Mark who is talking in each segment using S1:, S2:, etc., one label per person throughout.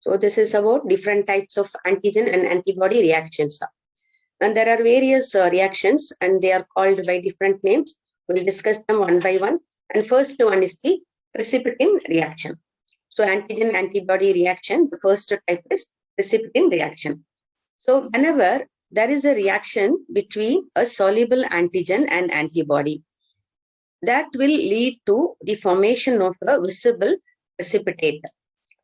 S1: So this is about different types of antigen and antibody reactions. And there are various reactions and they are called by different names. We'll discuss them one by one. And first one is the precipitating reaction. So antigen antibody reaction, the first type is precipitating reaction. So whenever there is a reaction between a soluble antigen and antibody, that will lead to the formation of a visible precipitate.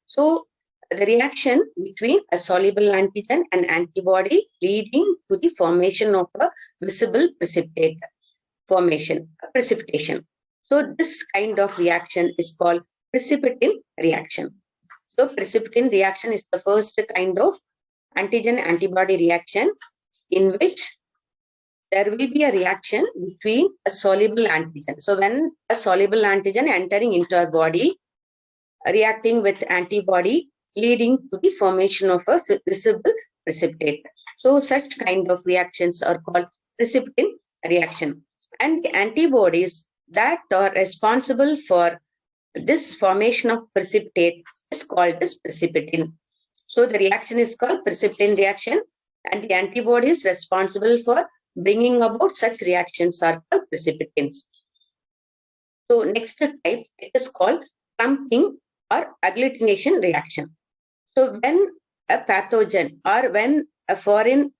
S1: So the reaction between a soluble antigen and antibody leading to the formation of a visible precipitate formation, precipitation. So this kind of reaction is called precipitating reaction. So precipitating reaction is the first kind of antigen antibody reaction in which there will be a reaction between a soluble antigen. So when a soluble antigen entering into our body, reacting with antibody, leading to the formation of a visible precipitate. So such kind of reactions are called precipitating reaction. And the antibodies that are responsible for this formation of precipitate is called as precipitating. So the reaction is called precipitating reaction, and the antibodies responsible for bringing about such reactions are called precipitants. So next type, it is called clumping or agglutination reaction. So when a pathogen or when a foreign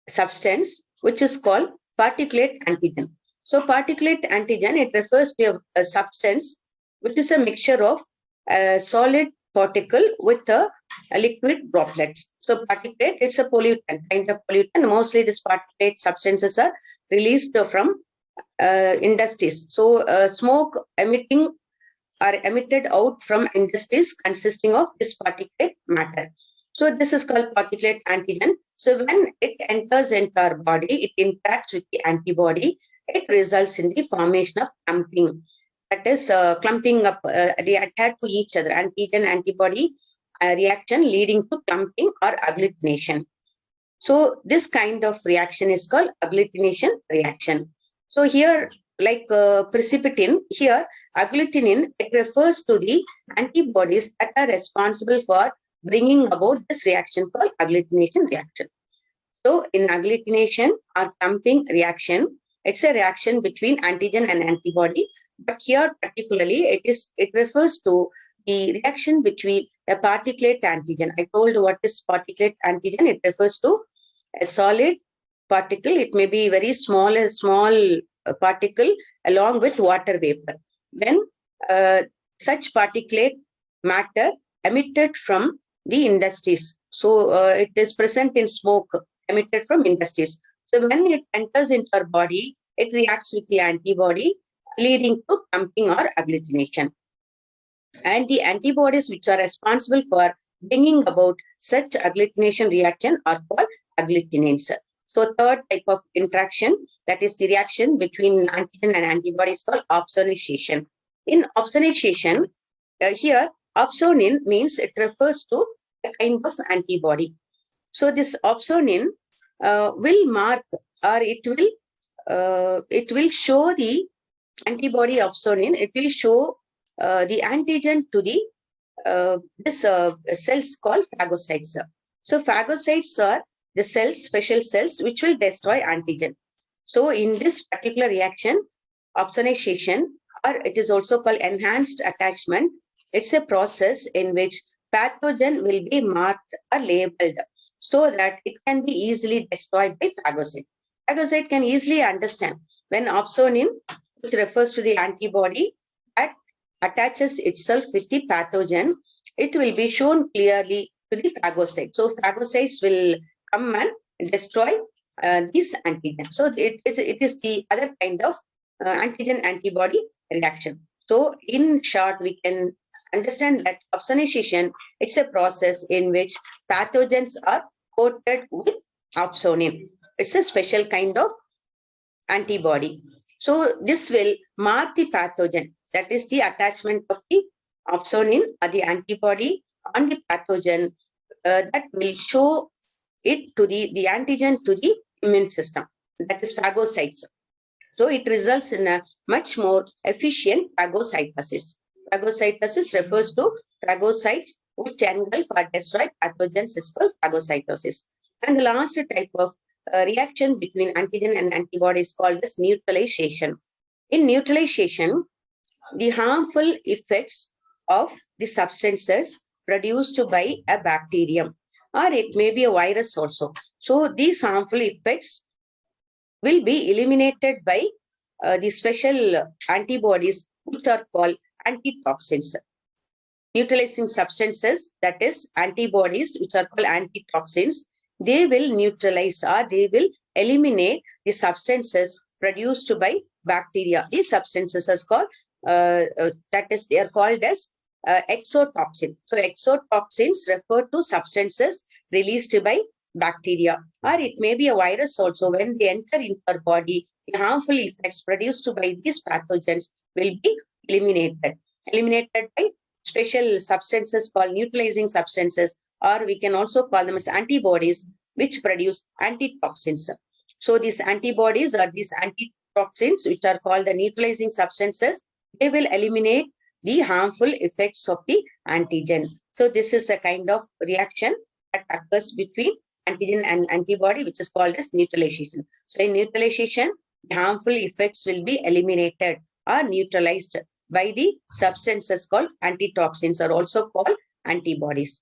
S1: substance, which is called particulate antigen. So particulate antigen, it refers to a substance which is a mixture of a solid particle with a liquid droplets. So particulate, it's a pollutant, kind of pollutant. Mostly these particulate substances are released from industries. So smoke emitting are emitted out from industries consisting of this particulate matter. So this is called particulate antigen. So when it enters into our body, it interacts with the antibody. It results in the formation of clumping. That is clumping up, they adhere to each other, antigen antibody reaction leading to clumping or agglutination. So this kind of reaction is called agglutination reaction. So here, like precipitin, here agglutinin, it refers to the antibodies that are responsible for bringing about this reaction called agglutination reaction. So in agglutination or clumping reaction, it's a reaction between antigen and antibody. But here particularly, it refers to the reaction between a particulate antigen. I told what is particulate antigen. It refers to a solid particle. It may be very small, a small particle along with water vapor. When such particulate matter emitted from the industries, so it is present in smoke emitted from industries. So when it enters into our body, it reacts with the antibody, leading to clumping or agglutination. And the antibodies which are responsible for bringing about such agglutination reaction are called agglutinins. So third type of interaction, that is the reaction between antigen and antibody, is called opsonization. In opsonization, here opsonin means it refers to a kind of antibody. So this opsonin will mark, or it will show the antibody opsonin. It will show the antigen to the cells called phagocytes. So phagocytes are the cells, special cells, which will destroy antigen. So in this particular reaction, opsonization, or it is also called enhanced attachment, it's a process in which pathogen will be marked or labeled so that it can be easily destroyed by phagocyte. Phagocyte can easily understand when opsonin, which refers to the antibody that attaches itself with the pathogen, it will be shown clearly to the phagocyte. So phagocytes will come and destroy this antigen. So it is the other kind of antigen antibody reaction. So in short, we can understand that opsonization, it's a process in which pathogens are coated with opsonin. It's a special kind of antibody. So this will mark the pathogen, that is the attachment of the opsonin or the antibody on the pathogen that will show it to the antigen to the immune system, that is phagocytes. So it results in a much more efficient phagocytosis. Phagocytosis refers to phagocytes which engulf or destroy pathogens is called phagocytosis. And the last type of reaction between antigen and antibody is called as neutralization. In neutralization, the harmful effects of the substances produced by a bacterium, or it may be a virus also. So these harmful effects will be eliminated by the special antibodies which are called antitoxins. Neutralizing substances, that is antibodies which are called antitoxins, they will neutralize or they will eliminate the substances produced by bacteria. These substances are called they are called as exotoxin. So exotoxins refer to substances released by bacteria, or it may be a virus also. When they enter into our body, the harmful effects produced by these pathogens will be eliminated by special substances called neutralizing substances, or we can also call them as antibodies which produce antitoxins. So these antibodies or these antitoxins, which are called the neutralizing substances, they will eliminate the harmful effects of the antigen. So this is a kind of reaction that occurs between antigen and antibody, which is called as neutralization. So in neutralization, the harmful effects will be eliminated or neutralized by the substances called antitoxins, or also called antibodies.